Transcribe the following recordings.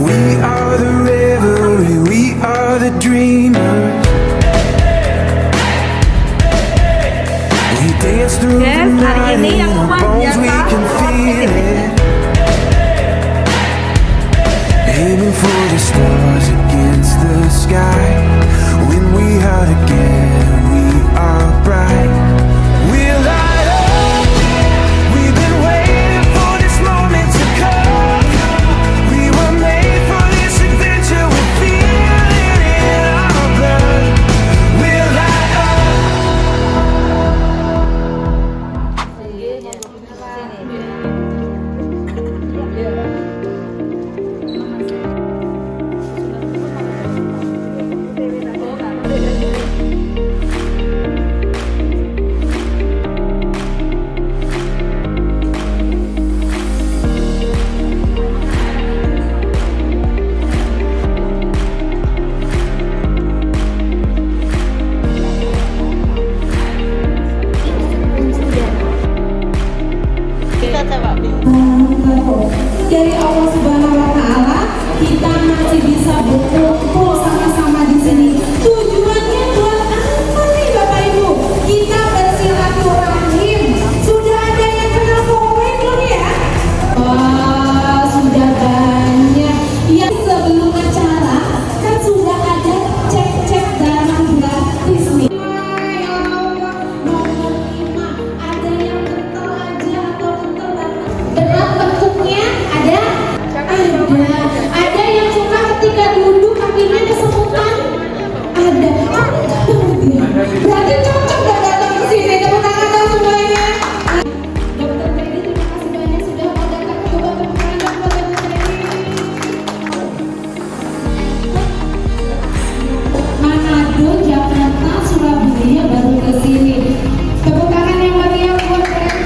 We are the river, we are the dreamers. We dance through the night in our bones, we can feel it. Aiming for the stars against the sky. When we are together, we are bright. We'll light up. We've been waiting for this moment to come. We were made for this adventure. We feel it in our blood. We'll light dari Allah Subhanahu wa Ta'ala, kita masih bisa berkumpul sama-sama di sini. Tujuannya buat apa nih Bapak Ibu? Kita bersilaturahim. Sudah ada yang kenal kowe belum ya? Wah, sudah banyak. Yang sebelum acara kan sudah ada cek-cek darah gratis nih. Nomor 5, ada yang kental aja atau kental banget? Berat bentuknya ada yang suka ketika duduk kakinya kesemutan ada. Berarti cocok gak datang ke sini? Tepuk tangan dong semuanya. Dokter Teddy, terima kasih banyak sudah mau datang. Coba tepuk tangan buat Dokter Teddy. Manado, Jakarta, Surabaya baru ke sini. Tepuk tangan yang meriah buat Teddy.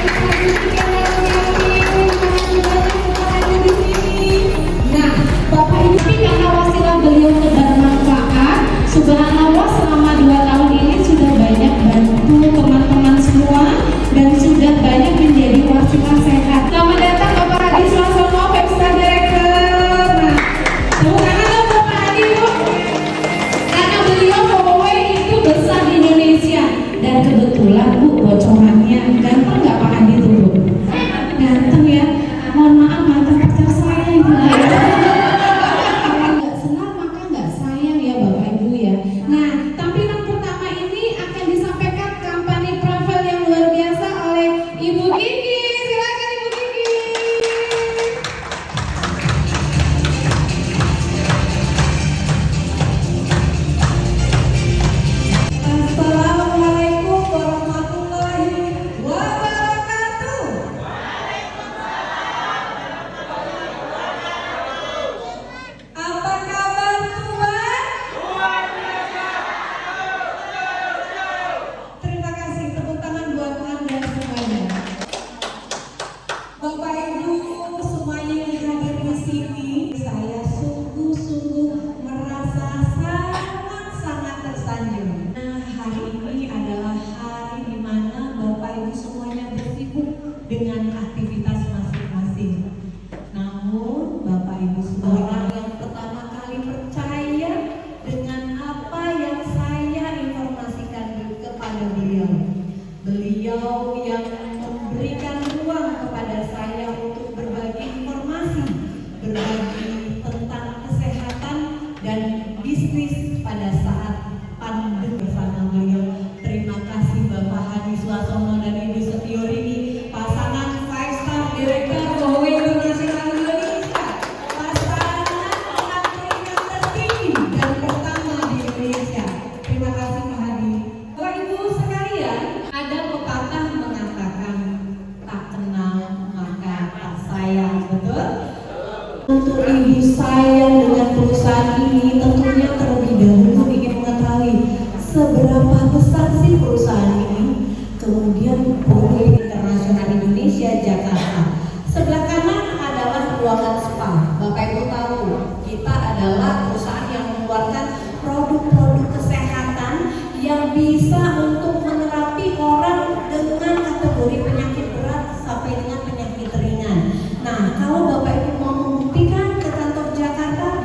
Nah, Bapak Ibu, karena wasilah beliau bermanfaat, subhanallah selama 2 tahun ini sudah banyak bantu teman-teman semua dan sudah banyak menjadi wasilah sehat. Selamat datang Bapak Hadi Suasono, Pemsta Director. Nah, tepuk tangan dong Bapak Hadi, Bu. Karena beliau pokoknya itu besar di Indonesia dan kebetulan Bu bocorannya ganteng nggak Pak Hadi tuh Bu? Ganteng ya. Mohon maaf mantan pacar saya itu. Kalau nggak senang maka nggak sayang ya Bapak Ibu ya. Nah, tampilan pertama ini akan disampaikan kampanye travel yang luar biasa oleh Ibu Kiki. Silakan Ibu Kiki. Assalamualaikum warahmatullahi wabarakatuh. Apa kabar Tuhan? Terima kasih, tepuk tangan buat Anda semuanya. Bapak Ibu semuanya yang hadir di sini, saya sungguh-sungguh merasa sangat tersanjung. Nah, hari ini adalah hari di mana Bapak Ibu semuanya bersibuk dengan aktivitas masing-masing. Namun Bapak Ibu semua yang pertama kali percaya dengan apa yang saya informasikan kepada beliau. Beliau yang memberikan ruang kepada saya untuk berbagi informasi, berbagi tentang kesehatan dan bisnis pada saat pandemi bersama beliau. Terima kasih Bapak Hadi Suasono dan Ibu Setiorini, pasangan 5-star Director Kowe International Indonesia, pasangan peringkat tertinggi dan pertama di Indonesia. Terima kasih Pak Hadi. Bapak Ibu sekalian, ada pepatah mengatakan tak kenal maka tak sayang, betul? Untuk Ibu sayang dengan perusahaan ini, tentunya terlebih dahulu ingin mengetahui seberapa besar sih perusahaan ini. Kemudian Kowe International Indonesia Jakarta. Sebelah kanan adalah ruangan spa. Bapak Ibu tahu, kita adalah perusahaan yang mengeluarkan produk-produk kesehatan yang bisa untuk menerapi orang dengan kategori penyakit berat sampai dengan penyakit ringan. Nah, kalau Bapak Ibu mau membuktikan ke kantor Jakarta,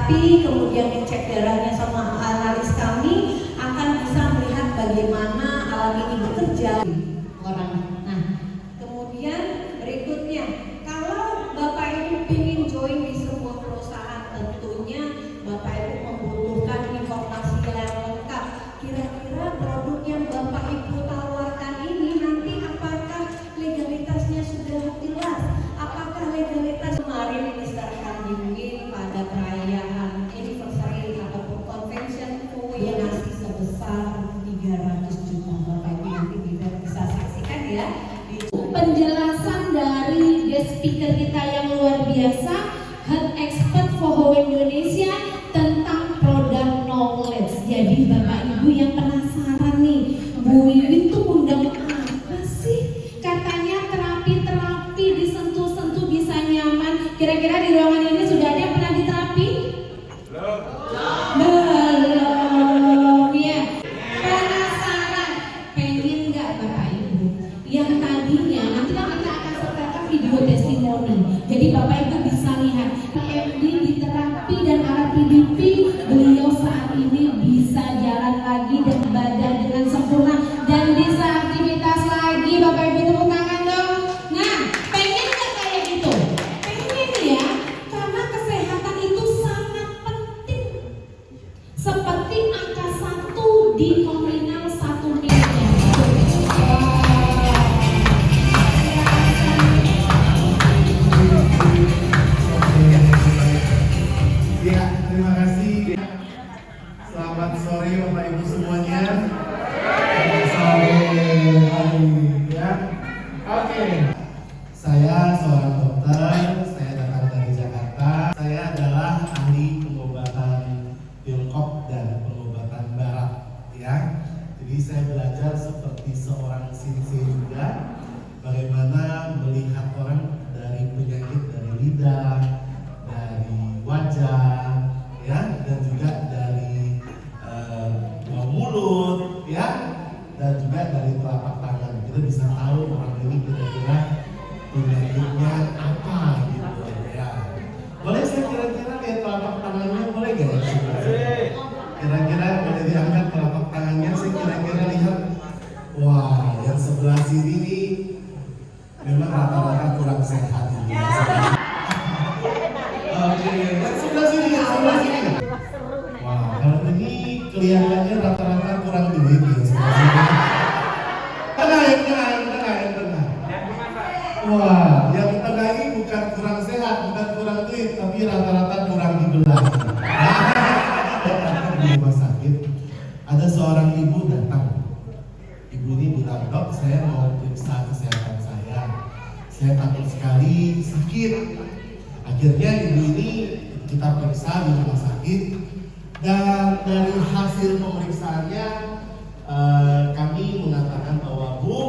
terapi, kemudian ngecek darahnya sama analis kami, akan bisa melihat bagaimana alat ini bekerja orang. Nah, kemudian berikutnya, kalau Bapak Ibu ingin join di sebuah perusahaan, tentunya Bapak Ibu membutuhkan informasi yang lengkap. Kira-kira produk yang Bapak Ibu tawarkan ini nanti apakah legalitasnya sudah jelas? Apakah legalitas kemarin Mr. Kandingin pada perayaan anniversary ataupun convention yang ngasih sebesar 300 juta. Bapak Ibu nanti bisa saksikan ya. Penjelasan dari guest speaker kita yang luar biasa, head expert FOHO Indonesia tentang product knowledge. Jadi Bapak Ibu yang penasaran nih, Bu Wiwin tuh undang apa sih? Katanya terapi disentuh-sentuh bisa nyaman. Kira-kira di ruangan ini sudah ada yang pernah diterapi? Belum ya. Penasaran? Pengen nggak Bapak Ibu? Yang tadinya nanti kita akan setelkan video testimoni. Jadi Bapak Ibu bisa lihat PMD di terapi dan RPDP, beliau saat ini bisa jalan lagi dan ibadah dengan sempurna dan bisa aktivitas lagi. Bapak Ibu tepuk tangan dong. Nah, pengen nggak kayak gitu? Pengen ya, karena kesehatan itu sangat penting. Seperti angka 1 di nominal 1 miliar. Ya, terima kasih. Selamat sore Bapak Ibu semuanya. Selamat sore ya. Oke. Saya seorang dokter, saya datang dari Jakarta. Saya adalah ahli pengobatan Tiongkok dan pengobatan Barat ya. Jadi saya belajar seperti seorang sensei juga, bagaimana melihat orang dari penyakit dari lidah, dari wajah, ya, dan juga dari bau mulut, ya, dan juga dari telapak tangan. Kita bisa tahu orang ini kira-kira penyakitnya apa gitu, ya. Boleh saya kira-kira lihat telapak tangannya, boleh gak? Kira-kira boleh diangkat telapak tangannya, saya kira-kira lihat. Wah, yang sebelah sini nih memang rata-rata kurang sehat ini. Oke, yang sebelah sini, yang sebelah sini. Wah, kalau ini kelihatannya rata-rata kurang duit ya sebelah sini. Yang tengah. Wah, yang tengah ini bukan kurang sehat, bukan kurang duit, tapi rata-rata kurang dibelah. Di rumah sakit, ada seorang ibu datang. Ibu ini bilang, "Dok, saya mau periksa kesehatan saya. Saya takut sekali sakit." Akhirnya ibu ini kita periksa di rumah sakit, dan dari hasil pemeriksaannya kami mengatakan bahwa Bu,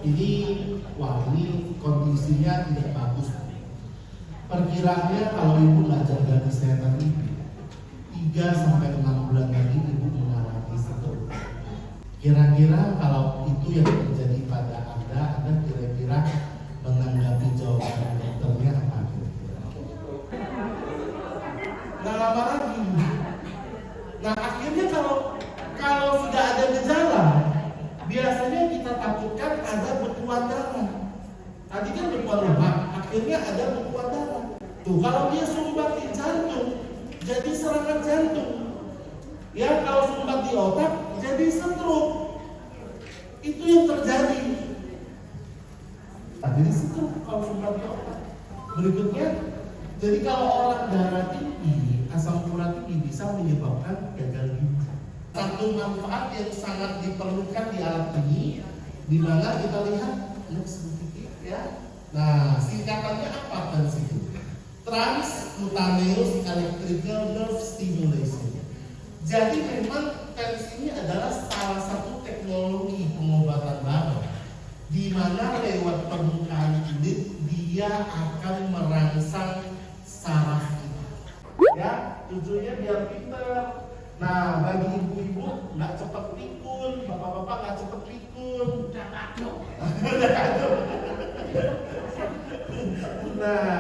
ini kondisinya tidak bagus. Perkiraannya kalau ibu nggak jaga kesehatan ibu, 3-6 bulan lagi ibu mengalami stroke. Kira-kira kalau itu yang terjadi pada Anda kira-kira menanggapi jawaban dokternya apa? Nggak lama lagi. Nah, akhirnya kalau sudah ada gejala, biasanya kita takutkan ada bekuan darah. Tadi kan bekuan lemak, akhirnya ada bekuan darah. Tuh, kalau dia sumbat di jantung, jadi serangan jantung. Ya, kalau sumbat di otak, jadi stroke. Itu yang terjadi. Jadi stroke kalau sumbat di otak. Berikutnya, jadi kalau orang darah tinggi, asam urat tinggi bisa menyebabkan gagal ginjal. Satu manfaat yang sangat diperlukan di alat ini, di mana kita lihat sedikit ya. Nah, singkatannya apa TENS itu? Transcutaneous Electrical Nerve Stimulation. Jadi memang TENS ini adalah salah satu teknologi pengobatan baru, di mana lewat permukaan kulit dia akan merangsang saraf kita. Ya, tujuannya biar pinter. Nah, bagi ibu-ibu nggak cepat pikun, bapak-bapak nggak cepat pikun. Udah kadung. Nah,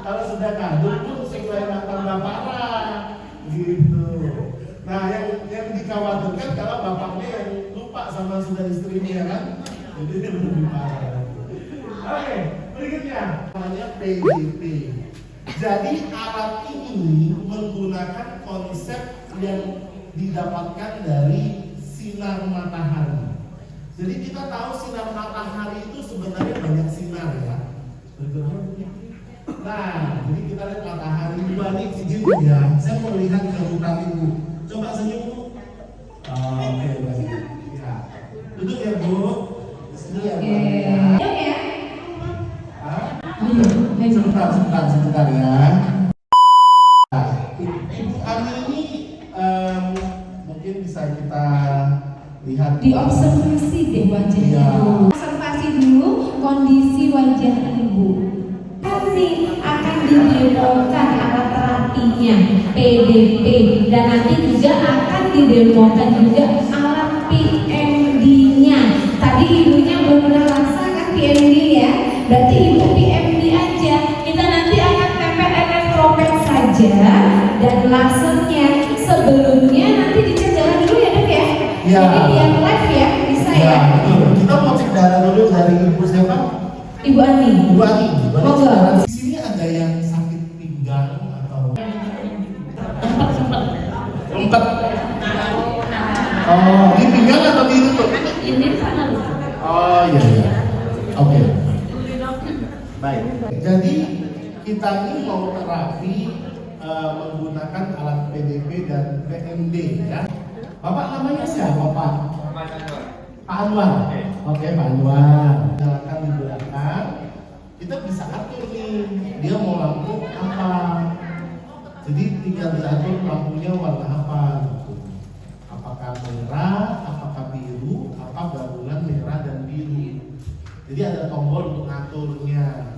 kalau sudah kadung pun supaya nggak tambah parah gitu. Nah yang dikhawatirkan kalau bapaknya yang lupa sama sudah istrinya kan, jadi dia lebih parah. Oke, berikutnya namanya PDP. Jadi alat ini menggunakan konsep yang didapatkan dari sinar matahari. Jadi kita tahu sinar matahari itu sebenarnya banyak sinar ya. Nah, jadi kita lihat matahari dibanding senyum ya. Saya mau lihat ke muka ibu. Coba senyum bu. Oke, baik. Ya. Duduk ya bu. Sini ya bu. Ya. Sebentar ya. Nah, Ibu Ani ini mungkin bisa kita lihat. Diobservasi deh wajah Iya. ibu. Observasi dulu kondisi wajah ibu. Nanti akan didemokan alat terapinya PDP dan nanti juga akan didemokan juga alat PMD-nya. Tadi ibunya belum pernah rasa kan PMD ya? Berarti ibu PMD aja. Kita nanti akan tempel elektropet saja dan lasernya. Sebelumnya nanti dicek darah dulu ya dok ya? Ya. Jadi biar live ya, bisa ya? Ya, betul. Kita mau cek darah dulu dari ibu siapa? Ibu Ani. Ibu Ani. Monggo. Di sini ada yang sakit pinggang atau empat. Oh, di pinggang atau di lutut? Ini sana. Oh iya iya. Oke. Baik. Jadi kita ini mau terapi menggunakan alat PDP dan PMD ya. Bapak namanya siapa Pak? Pak Anwar. Oke Pak Anwar. Silakan di belakang. Kita bisa atur nih. Dia mau lampu apa? Jadi tinggal diatur lampunya warna apa? Gitu. Apakah merah? Apakah biru? Apa gabungan merah dan biru? Jadi ada tombol untuk ngaturnya.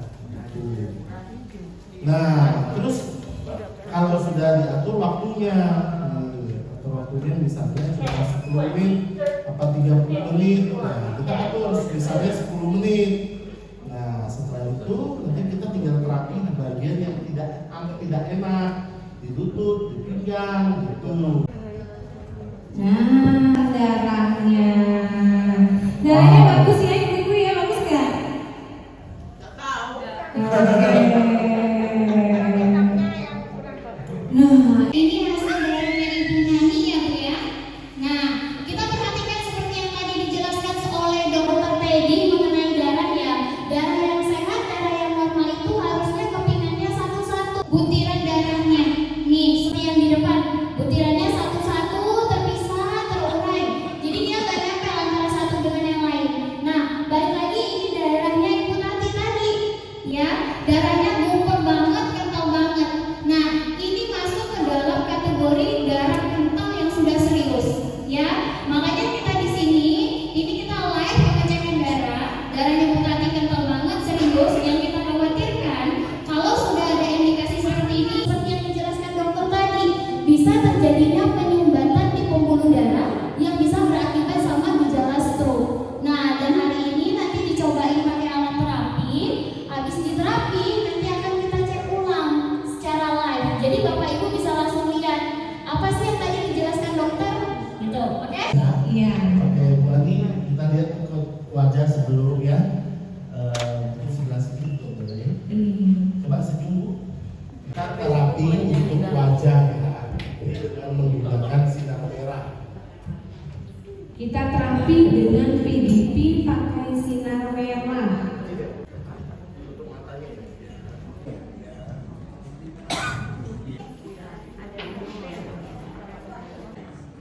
Nah, terus kalau sudah diatur waktunya, atur waktunya misalnya cuma 10 menit, apa 30 menit, nah kita atur misalnya 10 menit. Nah setelah itu nanti kita tinggal terapi di bagian yang tidak enak, di lutut, di pinggang, gitu. Nah, darahnya bagus ya ibu ya, bagus nggak? Nah, Ini hasil darahnya Ibu Nani ya Bu ya. Nah, kita perhatikan seperti yang tadi dijelaskan oleh Dokter Teddy mengenai darah ya. Darah yang sehat, darah yang normal itu harusnya kepingannya satu-satu. Butiran darahnya, nih seperti yang di depan. Butirannya satu-satu terpisah, terurai. Jadi dia nggak nempel antara satu dengan yang lain. Nah, balik lagi ini darahnya Ibu Tati tadi, ya. Darahnya gumpal banget, kental banget. Nah, ini masuk ke dalam kategori darah kental yang sudah serius, ya. Makanya kita di sini, ini kita live pengecekan darah. Darahnya Bu Tati kental banget, serius. Yang kita khawatirkan, kalau sudah ada indikasi seperti ini, seperti yang dijelaskan dokter tadi, bisa terjadinya penyumbatan di pembuluh darah yang bisa berakibat sama gejala stroke. Nah, dan hari ini nanti dicobain pakai alat terapi. Habis diterapi, nanti akan kita cek ulang secara live. Jadi Bapak Ibu bisa langsung lihat apa sih yang tadi dijelaskan dokter, gitu, oke? iya. Oke, Bu Ani, kita lihat ke wajah sebelum ya. Di sebelah sini tuh, boleh. Coba senyum Bu. Kita terapi untuk wajah ya. Ini dengan menggunakan sinar merah. Kita terapi dengan PDP pakai sinar merah.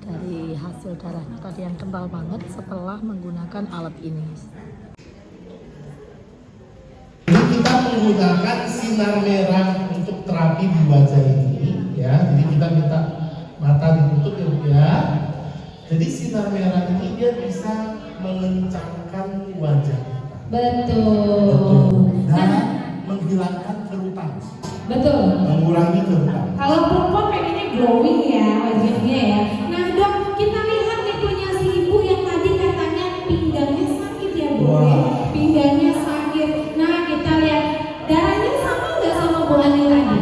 Dari hasil darahnya tadi yang kental banget setelah menggunakan alat ini. Ini kita menggunakan sinar merah untuk terapi di wajah ini ya. Jadi kita minta mata ditutup ya Bu ya. Jadi sinar merah ini dia bisa mengencangkan wajah kita. Betul. Dan menghilangkan kerutan, Betul. mengurangi kerutan. Kalau perempuan pengennya glowing ya wajahnya ya. Nah dok, kita lihat nih punya si ibu yang tadi katanya pinggangnya sakit ya bu. Wah. Ya? Pinggangnya sakit. Nah kita lihat darahnya sama nggak sama Bu Ani tadi?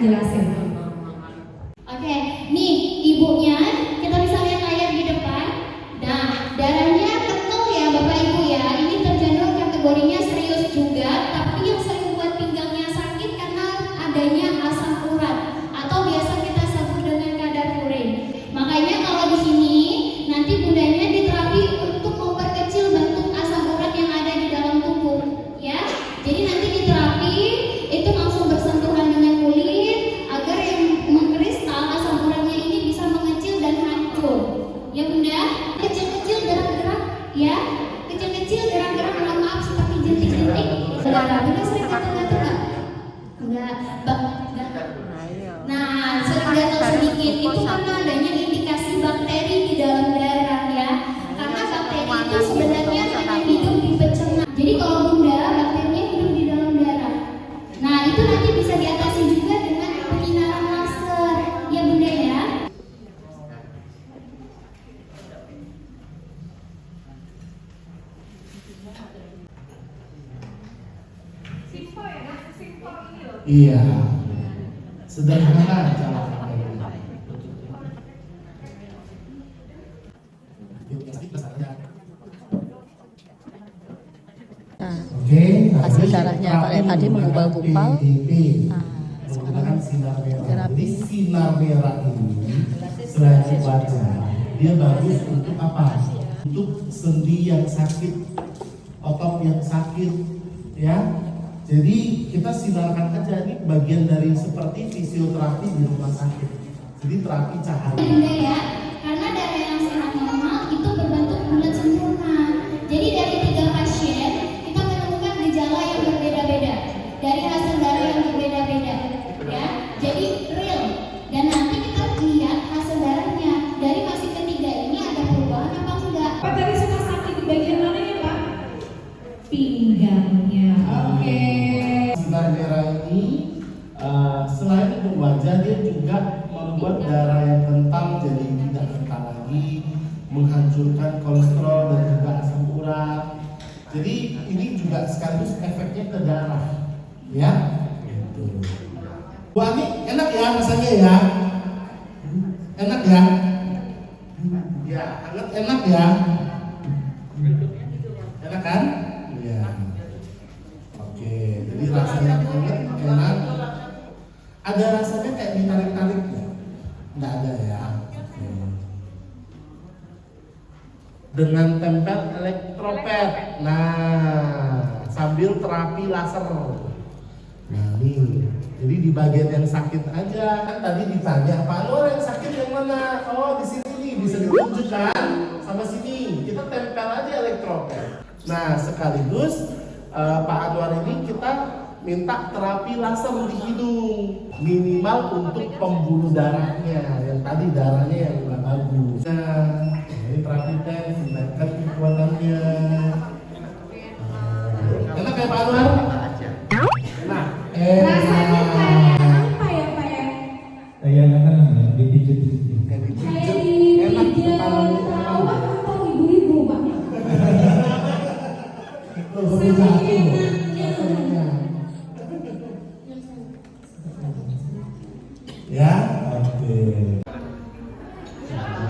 jelasin. Oke, nih ibunya kita bisa lihat layar di depan. Nah, darahnya kental ya Bapak Ibu ya. Ini terjangkau kategorinya serius juga, tapi yang sering buat pinggangnya sakit karena adanya asam urat atau biasa kita sebut dengan kadar urin. Makanya kalau di sini nanti bundanya diterapi untuk memperkecil bentuk asam urat yang ada di dalam tubuh, ya. Jadi nanti diterapi itu langsung bersentuhan dengan kulit agar yang mengkristal asam uratnya ini bisa mengecil dan hancur. Ya Bunda, kecil-kecil gerak-gerak, ya. Kecil-kecil gerak-gerak, mohon maaf seperti jentik-jentik. Bunda sering gatal-gatal nggak? Enggak. Nah, sering gatal sedikit itu karena adanya indikasi bakteri di dalam darah ya. Karena bakteri itu sebenarnya hanya hidup di pencernaan. Jadi kalau Bunda bakterinya hidup di dalam darah. Nah, itu nanti bisa diatasi juga dengan penyinaran laser. Ya Bunda ya. Iya, sederhana cara pakainya. Nah, Oke, hasil darahnya kayak tadi menggumpal-gumpal. Nah, menggunakan sinar merah. terapi. Jadi sinar merah ini selain wajah, dia bagus untuk apa? Untuk sendi yang sakit, otot yang sakit, ya. Jadi kita sinarkan aja, ini bagian dari seperti fisioterapi di rumah sakit. Jadi terapi cahaya. Bunda ya, karena darah yang sehat normal itu berbentuk bulat sempurna. Jadi dari 3 pasien kita menemukan gejala yang berbeda-beda dari hasil darah yang berbeda-beda, ya. Jadi real. Dan nanti kita lihat hasil darahnya dari pasien ketiga ini ada perubahan apa enggak. Pak tadi suka sakit di bagian mana ya Pak? Pinggangnya. Oke. Sinar merah ini selain untuk wajah, dia juga membuat darah yang kental jadi tidak kental lagi, menghancurkan kolesterol dan juga asam urat. Jadi ini juga sekaligus efeknya ke darah, ya. Gitu. Bu Ani, enak ya rasanya ya? Enak ya? Ya, hangat enak ya? Enak kan? Iya. Oke, jadi rasanya hangat, enak. Ada rasanya kayak ditarik-tarik nggak? Nggak ada ya. Oke. Dengan tempel elektropet. Nah, sambil terapi laser. Nah, nih. Jadi di bagian yang sakit aja. Kan tadi ditanya, Pak Anwar yang sakit yang mana? Oh, di sini nih, bisa ditunjukkan sama sini. Kita tempel aja elektropet. Nah, sekaligus Pak Anwar ini kita minta terapi laser di hidung, minimal untuk pembuluh darahnya, yang tadi darahnya yang nggak bagus. Nah, ini terapi tes, naikkan kekuatannya. Enak kayak Pak Anwar? Enak. Rasanya kayak apa ya Pak ya? Kayak dipijit. Kayak di perawat atau ibu-ibu Pak? Ya, oke.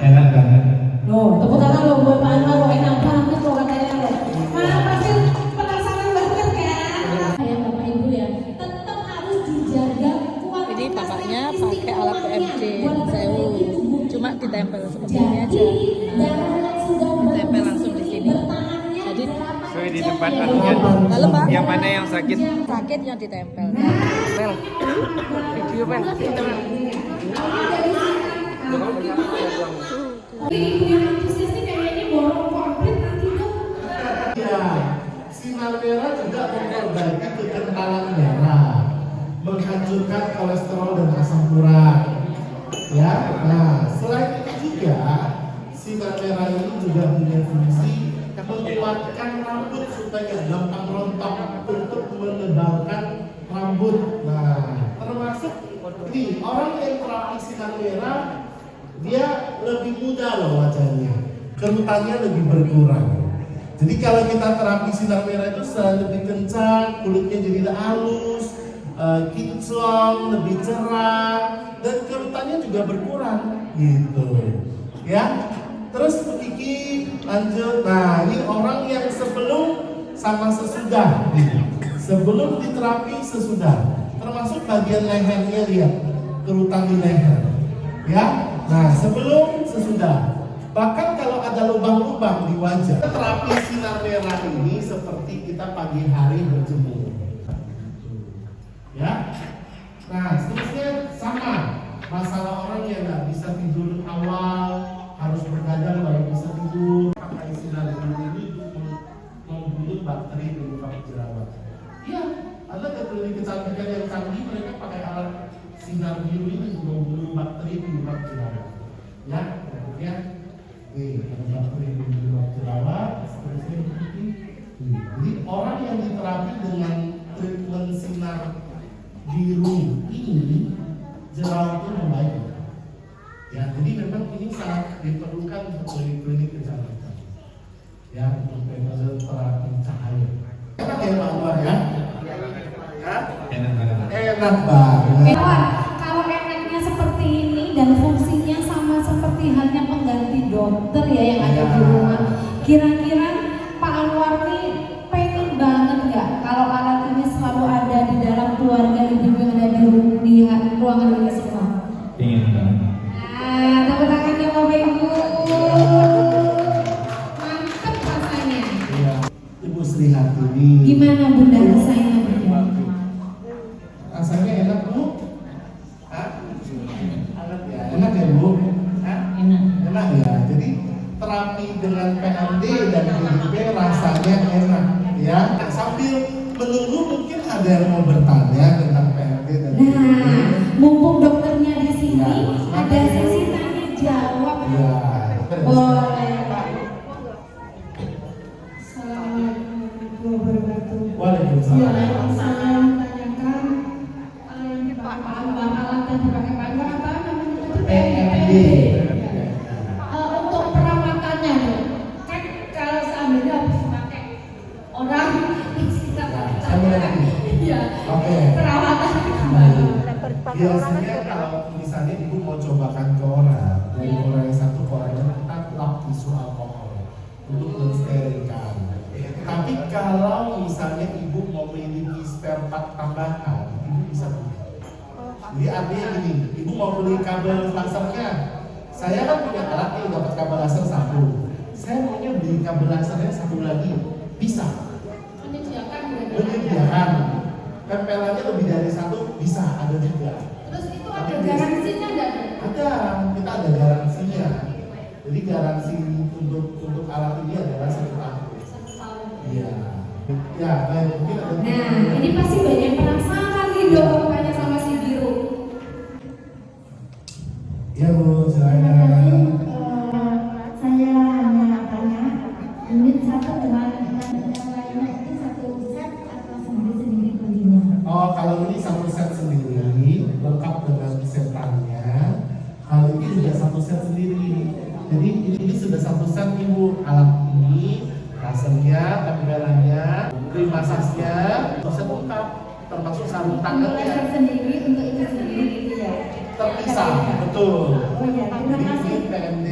Enak banget. Loh, tepuk tangan lo buat Pak Anwar lo, enak banget lo katanya lo. Mana pasti penasaran banget kan? Ya Bapak Ibu ya, tetap harus dijaga kuat. Jadi bapaknya pakai alat PMJ sewu, cuma ditempel seperti ini aja. Nah, ditempel langsung di sini. Jadi di tempat anunya. Halo Pak. Yang mana yang sakit? Sakit yang ditempel. Pel. Video pel. Tapi ibu yang antusias nih kayaknya borong komplit nanti tuh. Ya, sinar merah juga memperbaiki kekentalan darah, menghancurkan kolesterol dan asam urat. Ya, nah selain itu juga sinar merah ini juga punya fungsi menguatkan rambut supaya gampang rontok untuk menebalkan rambut. Nah, termasuk nih orang yang terapi sinar merah dia lebih muda loh wajahnya, kerutannya lebih berkurang. Jadi kalau kita terapi sinar merah itu selalu lebih kencang, kulitnya jadi halus, kinclong, lebih cerah, dan kerutannya juga berkurang gitu ya. Terus Kiki lanjut. Nah, ini orang yang sebelum sama sesudah nih. Sebelum diterapi, sesudah. Termasuk bagian lehernya, lihat kerutan di leher ya. Nah, sebelum, sesudah. Bahkan kalau ada lubang-lubang di wajah, terapi sinar merah ini seperti kita pagi hari berjemur ya. Nah, seterusnya sama. Masalah orang yang nggak bisa tidur awal, harus bergadang baru bisa tidur. Pakai sinar biru ini membunuh bakteri penyebab jerawat. Iya, ada klinik kecantikan yang canggih, mereka pakai alat sinar biru ini membunuh bakteri penyebab jerawat. Ya, kemudian nih ada bakteri penyebab jerawat. Seterusnya begini. Jadi orang yang diterapi dengan treatment sinar biru ini jerawatnya membaik. Ya, jadi memang ini sangat diperlukan untuk klinik-klinik kecantikan. Ya, untuk metode terapi cahaya. Enak ya Pak Anwar ya? Enak banget. Enak banget. Kalau enaknya seperti ini dan fungsinya sama seperti halnya pengganti dokter ya yang ada di rumah. Kira-kira Pak Anwar nih pengen banget nggak kalau alat ini selalu ada di dalam keluarga ibu yang ada di ruangan ini semua? Pengen banget. Nah, tepuk tangan ya Bapak Ibu. Mantap rasanya. Iya. Ibu Sri Hartini. Gimana Bunda rasanya Bunda? Rasanya enak Bu? Hah? Enak ya? Enak ya Bu? Hah? Enak ya. Jadi terapi dengan PRD dan PDP rasanya enak ya. Sambil menunggu mungkin ada yang mau bertanya tentang PRD dan PDP. Nah, mumpung dokternya di sini, Ya, ada sesi tanya jawab. Ya. Boleh. Assalamualaikum warahmatullahi wabarakatuh. Waalaikumsalam. Saya menanyakan Pak Anwar alat yang dipakai Pak Anwar apa namanya? PRD. Untuk perawatannya loh, kan kalau seandainya habis pakai orang kita Saya mengerti. iya Oke. perawatan gimana? Biasanya kalau misalnya ibu mau cobakan ke orang, dari orang yang satu ke orang yang kita lap tisu alkohol untuk mensterilkan. Tapi kalau misalnya ibu mau memiliki spare part tambahan, ibu bisa beli. Jadi artinya gini, ibu mau beli kabel lasernya, saya kan punya alat nih dapat kabel laser satu. Saya maunya beli kabel lasernya satu lagi, bisa. Menyediakan. Tempelannya lebih dari satu bisa, ada juga. Terus itu ada garansinya nggak? Ada, kita ada garansinya. Jadi garansi untuk alat ini adalah 1 tahun. Iya. Ya, mungkin ada. Nah, ini pasti banyak penasaran nih dok, tanya sama si biru. Ya Bu, silakan. Saya hanya tanya, unit satu dengan yang lainnya itu satu set atau sendiri-sendiri belinya? Oh, kalau ini satu set sendiri, lengkap dengan setannya. Kalau ini juga satu set sendiri. Jadi ini sudah satu set Ibu, alat ini, lasernya, tempelannya, krim masasnya, set lengkap, termasuk sarung Untuk tangannya. set sendiri, untuk itu sendiri gitu ya? Terpisah, betul. Oh ya, terima Jadi kasih. ini PMD,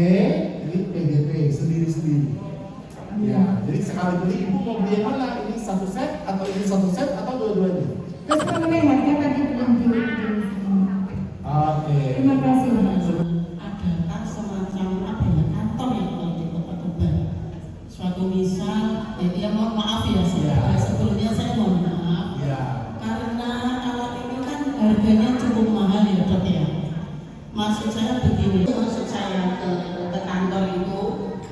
ini PDP, sendiri-sendiri. Ya, jadi sekali beli Ibu mau beli yang mana? Ini satu set, atau ini satu set, atau dua-duanya? Terus mengenai harga tadi belum di Oke. Terima kasih. Adakah semacam apa ya kantor yang kalau di Kota Tuban? Suatu misal, ya mohon maaf ya, sebelumnya saya mohon maaf Ya. karena alat ini kan harganya cukup mahal ya dok ya. Maksud saya begini, maksud saya ke kantor itu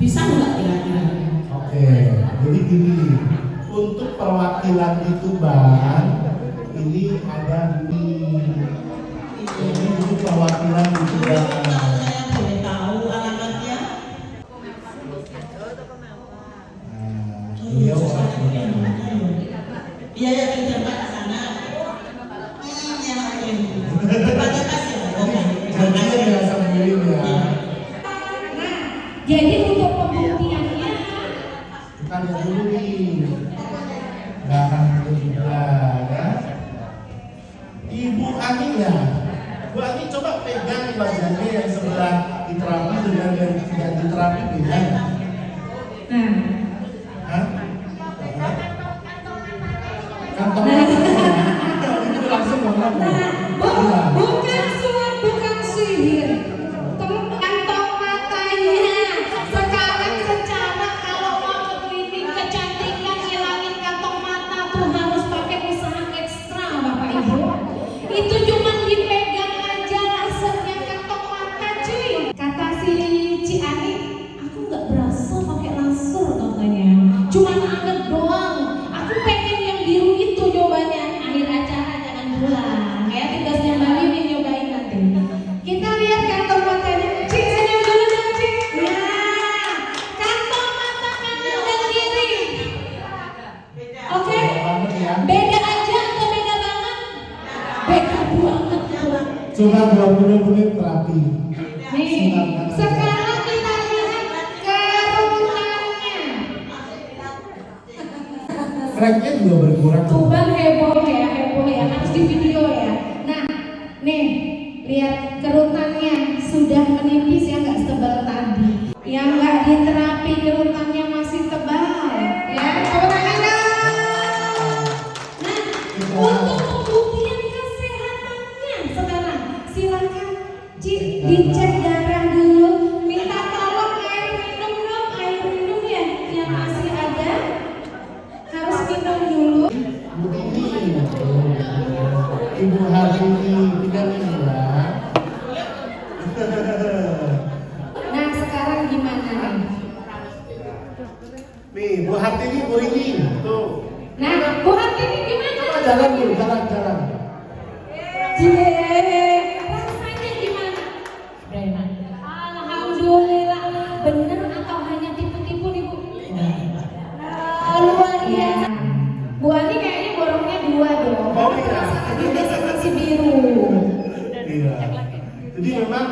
bisa nggak kira-kira? Oke, jadi gini, untuk perwakilan di Tuban ini ada ini untuk perwakilan di Tuban. Kalau saya boleh tahu alamatnya? Beliau Iya ya kita ke sana. Ya oke. Terima kasih. Oke. janjinya biasa beli ya. Jadi untuk pembuktiannya Kita lihat dulu nih. Nggak akan juga ya. pegang wajahnya yang sebelah diterapi dengan yang tidak diterapi beda nggak? Nah, Hah? Kantong matanya itu langsung ngomong. bukan suap, bukan sihir. Kantong matanya. Sekarang secara kalau mau ke klinik kecantikan ngilangin kantong mata tuh harus pakai usaha ekstra, Bapak Ibu. Itu cuma dipegang aja lasernya kantong mata, cuy. Kata si Ciani, aku nggak berasa pakai laser katanya. Cuman anget doang. Aku pengen yang biru itu jawabannya. Akhir acara jangan pulang. Ya tugasnya Mbak Yuni nyobain nanti. Kita lihat kantong matanya. Cik, senyum dulu dong, Cik. Nah, kantong mata kanan dan kiri. Oke? Beda aja atau beda banget? Beda banget. Cuma 20 menit terapi. Nih, sekarang kita lihat kerutannya. Cracknya juga berkurang. Tuh bang, heboh ya, harus di video ya. Nah, nih, lihat kerutannya sudah menipis ya, nggak setebal tadi. Yang nggak diterapi kerutannya masih tebal, ya. Tepuk tangan dong. Nah, untuk pembuktian kesehatannya sekarang, silakan Cik dicek darah dulu. Minta tolong air minum dong, air minum ya, yang masih ada. Harus minum dulu. Ibu Hartini tidak bilang. Nah, sekarang gimana nih? Nih, Bu Hartini, Bu Rini, tuh. Nah, Bu Hartini gimana? Coba jalan dulu, jalan. Rasanya gimana? Alhamdulillah. Bener atau hanya tipu-tipu nih, Bu? Luar biasa. Bu Ani kayaknya borongnya 2 dong. Oh, iya. Si biru. Iya. Jadi memang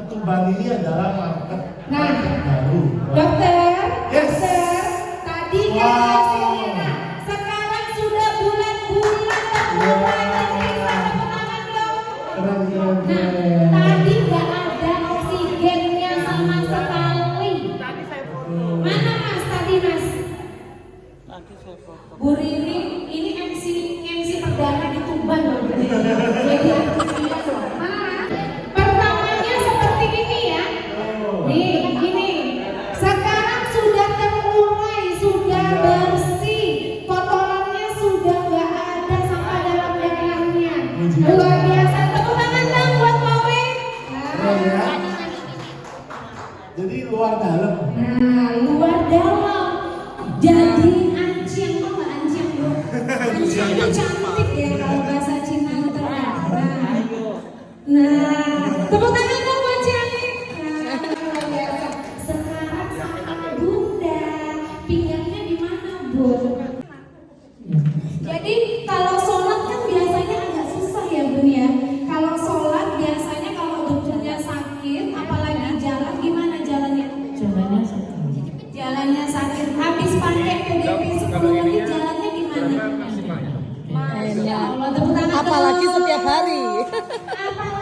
Tuban ini adalah market Nah, baru. Dokter, Yes. dokter, tadi kan Wow. hasilnya. Sekarang sudah bulan-bulan dan mulai terpisah. Tepuk tangan dong. Keren. Nah, tadi nggak ada oksigennya sama sekali. Mana Mas tadi Mas? Bu Rini, ini MC perdana di Tuban loh. Jadi artisnya loh. Pertamanya seperti ini ya. Nih, ini. Sekarang sudah terurai, sudah bersih. Kotorannya sudah nggak ada sampai dalam darahnya. Luar biasa. Tepuk tangan dong buat Mawi. Keren ya. Jadi luar dalam. Nah, luar dalam. Jadi anciang, tau nggak anciang bro? Anciang itu cantik ya kalau bahasa Cina itu. Nah, tepuk tangan dong buat Ciani. Nah, luar biasa. Sekarang sama Bunda, pinggangnya di mana Bun? Jadi kalau sholat kan biasanya agak susah ya Bun ya. Kalau sholat biasanya kalau dokternya sakit, apalagi jalan gimana jalannya? Jalannya sakit. Habis pakai PDP 10 menit jalannya gimana? Masya Allah, tepuk tangan Apalagi dong. setiap hari. Apalagi